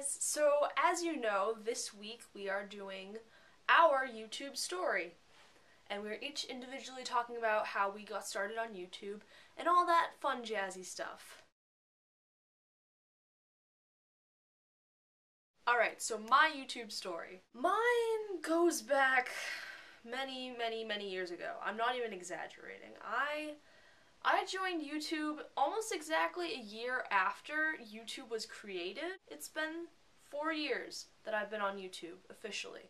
guys! So, as you know, this week we are doing our YouTube story. And we're each individually talking about how we got started on YouTube and all that fun jazzy stuff. Alright, so my YouTube story. Mine goes back many years ago. I'm not even exaggerating. I joined YouTube almost exactly a year after YouTube was created. It's been 4 years that I've been on YouTube, officially.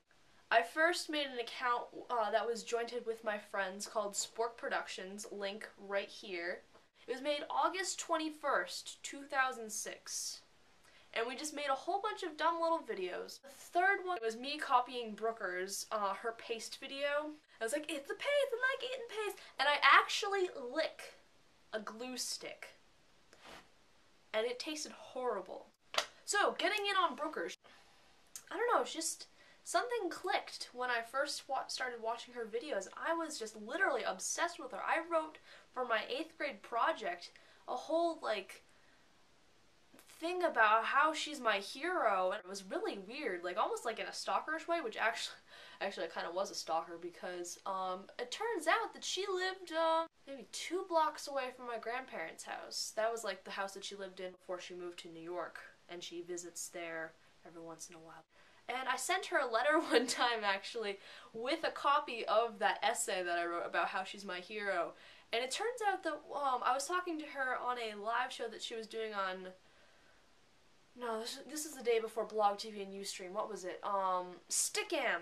I first made an account that was jointed with my friends called Spork Productions, link right here. It was made August 21st, 2006. And we just made a whole bunch of dumb little videos. The third one was me copying Brooker's, her paste video. I was like, it's the paste, I like eating paste. And I actually lick a glue stick. And it tasted horrible. So, getting in on Brooker's, I don't know, it's just something clicked when I first started watching her videos. I was just literally obsessed with her. I wrote for my 8th grade project a whole, thing about how she's my hero, and it was really weird, almost like in a stalkerish way, which actually I kind of was a stalker because it turns out that she lived maybe 2 blocks away from my grandparents' house. That was the house that she lived in before she moved to New York, and she visits there every once in a while. And I sent her a letter one time, actually, with a copy of that essay that I wrote about how she's my hero. And it turns out that I was talking to her on a live show that she was doing on... No, this is the day before Blog TV and Ustream. What was it? Stickam,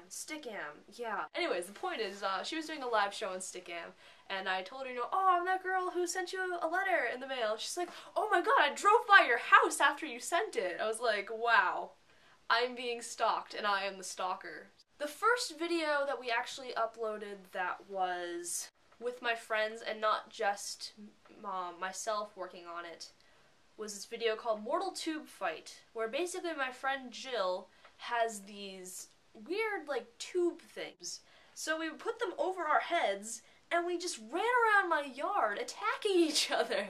yeah. Anyways, the point is, she was doing a live show on Stickam, and I told her, oh, I'm that girl who sent you a letter in the mail. She's like, oh my god, I drove by your house after you sent it. I was like, wow, I'm being stalked, and I am the stalker. The first video that we actually uploaded that was with my friends, and not just myself working on it, was this video called Mortal Tube Fight, where basically my friend Jill has these weird, tube things. So we would put them over our heads, and we just ran around my yard attacking each other.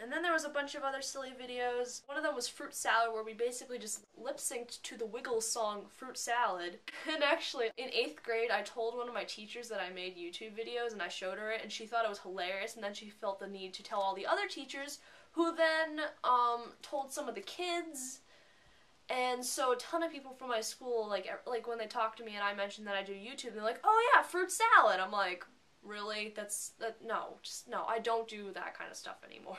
And then there was a bunch of other silly videos. One of them was Fruit Salad, where we basically just lip-synced to the Wiggles song Fruit Salad. And actually, in 8th grade, I told one of my teachers that I made YouTube videos, and I showed her it, and she thought it was hilarious, and then she felt the need to tell all the other teachers, who then told some of the kids. And so a ton of people from my school, when they talk to me and I mention that I do YouTube, they're like, oh yeah, Fruit Salad. I'm like, really? No, I don't do that kind of stuff anymore.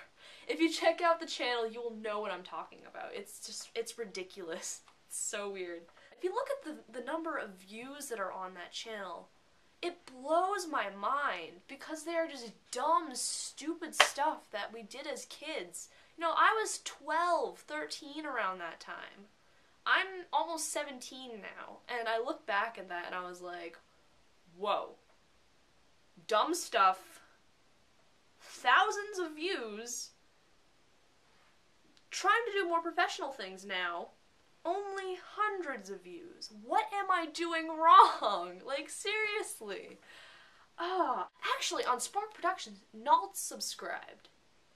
If you check out the channel, you will know what I'm talking about. It's ridiculous. It's so weird. If you look at the number of views that are on that channel, it blows my mind because they are just dumb, stupid stuff that we did as kids. I was 12, 13 around that time. I'm almost 17 now, and I look back at that and I was like, whoa. Dumb stuff, thousands of views, trying to do more professional things now, only hundreds of views. What am I doing wrong? Seriously. Actually, on Spork Productions, Naltz subscribed.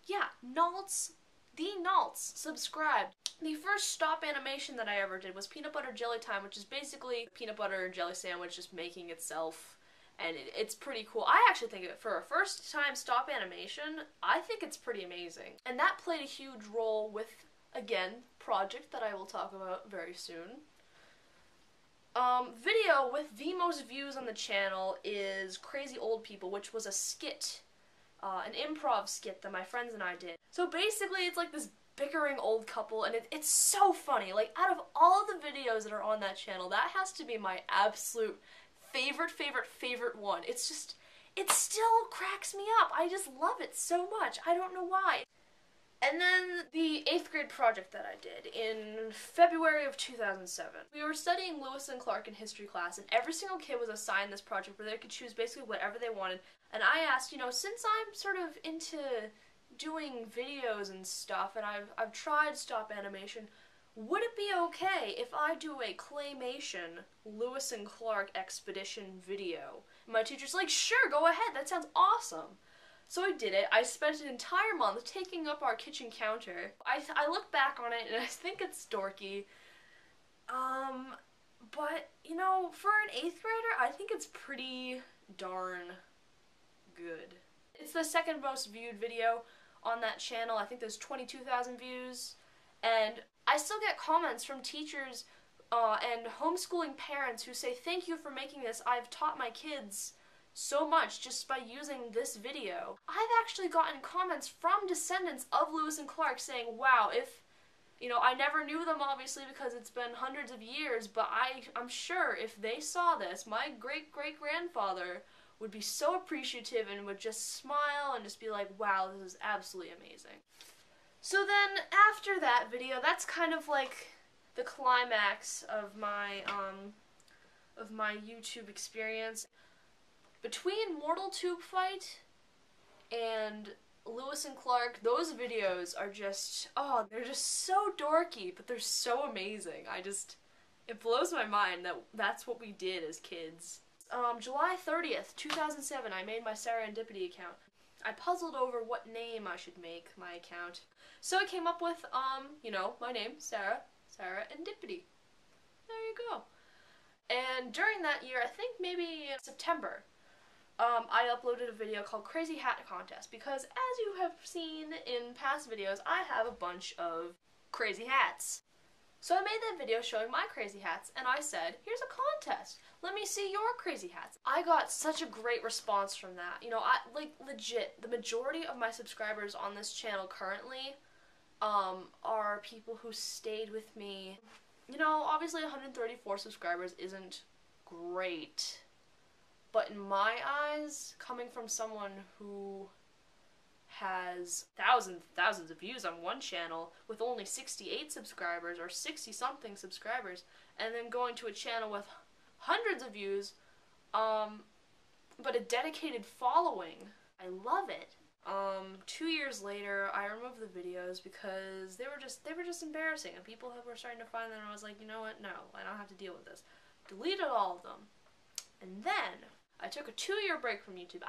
Yeah, the Naltz subscribed. The first stop animation that I ever did was Peanut Butter Jelly Time, which is basically a peanut butter and jelly sandwich just making itself. And it's pretty cool. I actually think for a first time stop animation, I think it's pretty amazing. And that played a huge role with, again, project that I will talk about very soon. Video with the most views on the channel is Crazy Old People, which was a skit, an improv skit that my friends and I did. So basically it's like this bickering old couple, and it's so funny. Out of all the videos that are on that channel, that has to be my absolute favorite one. It still cracks me up. I just love it so much. I don't know why. And then the 8th grade project that I did in February of 2007. We were studying Lewis and Clark in history class, and every single kid was assigned this project where they could choose basically whatever they wanted. And I asked, since I'm sort of into doing videos and stuff, and I've tried stop animation, would it be okay if I do a claymation Lewis and Clark expedition video? And my teacher's like, sure, go ahead, that sounds awesome. So I did it. I spent an entire month taking up our kitchen counter. I look back on it and I think it's dorky. But, you know, for an 8th grader, I think it's pretty darn good. It's the second most viewed video on that channel. I think there's 22,000 views. And I still get comments from teachers and homeschooling parents who say, thank you for making this. I've taught my kids so much just by using this video. I've actually gotten comments from descendants of Lewis and Clark saying, wow, if, you know, I never knew them obviously because it's been hundreds of years, but I'm sure if they saw this, my great-great-grandfather would be so appreciative and would just smile and just be like, wow, this is absolutely amazing. So then after that video, that's kind of like the climax of my YouTube experience. Between Mortal Tube Fight and Lewis and Clark, those videos are just, oh, they're just so dorky, but they're so amazing. It blows my mind that that's what we did as kids. July 30th, 2007, I made my Serendipity account. I puzzled over what name I should make my account. So I came up with, you know, my name, Sarah Serendipity. There you go. And during that year, I think maybe in September, I uploaded a video called Crazy Hat Contest because, as you have seen in past videos, I have a bunch of crazy hats. So I made that video showing my crazy hats, and I said, here's a contest. Let me see your crazy hats. I got such a great response from that. You know, like, legit, the majority of my subscribers on this channel currently are people who stayed with me. You know, obviously 134 subscribers isn't great, but in my eyes, coming from someone who has thousands of views on one channel with only 68 subscribers or 60-something subscribers, and then going to a channel with hundreds of views, but a dedicated following, I love it. 2 years later, I removed the videos because they were just embarrassing, and people were starting to find them, and I was like, you know what, no, I don't have to deal with this. Deleted all of them. And then I took a 2-year break from YouTube.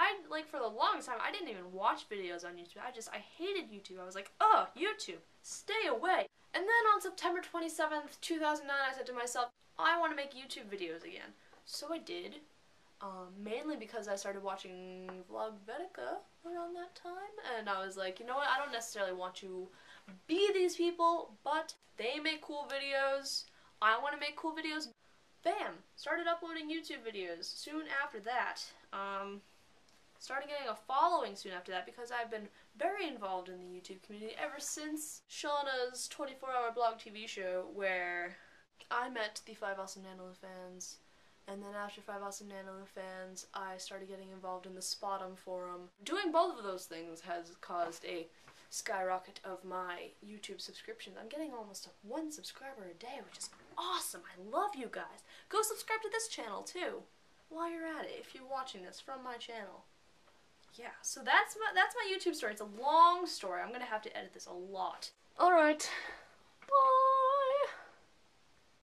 For the longest time, I didn't even watch videos on YouTube. I hated YouTube. I was like, oh, YouTube, stay away. And then on September 27th, 2009, I said to myself, I want to make YouTube videos again. So I did, mainly because I started watching Vlogvetica around that time, and I was like, you know what, I don't necessarily want to be these people, but they make cool videos, I want to make cool videos. Bam! Started uploading YouTube videos soon after that. Started getting a following soon after that because I've been very involved in the YouTube community ever since Shauna's 24-hour blog TV show, where I met the 5 Awesome Nanolu fans, and then after 5 Awesome Nanolu fans, I started getting involved in the Spotum forum. Doing both of those things has caused a skyrocket of my YouTube subscriptions. I'm getting almost 1 subscriber a day, which is awesome. I love you guys. Go subscribe to this channel too, while you're at it, if you're watching this from my channel. Yeah, so that's my YouTube story. It's a long story. I'm gonna have to edit this a lot. Alright,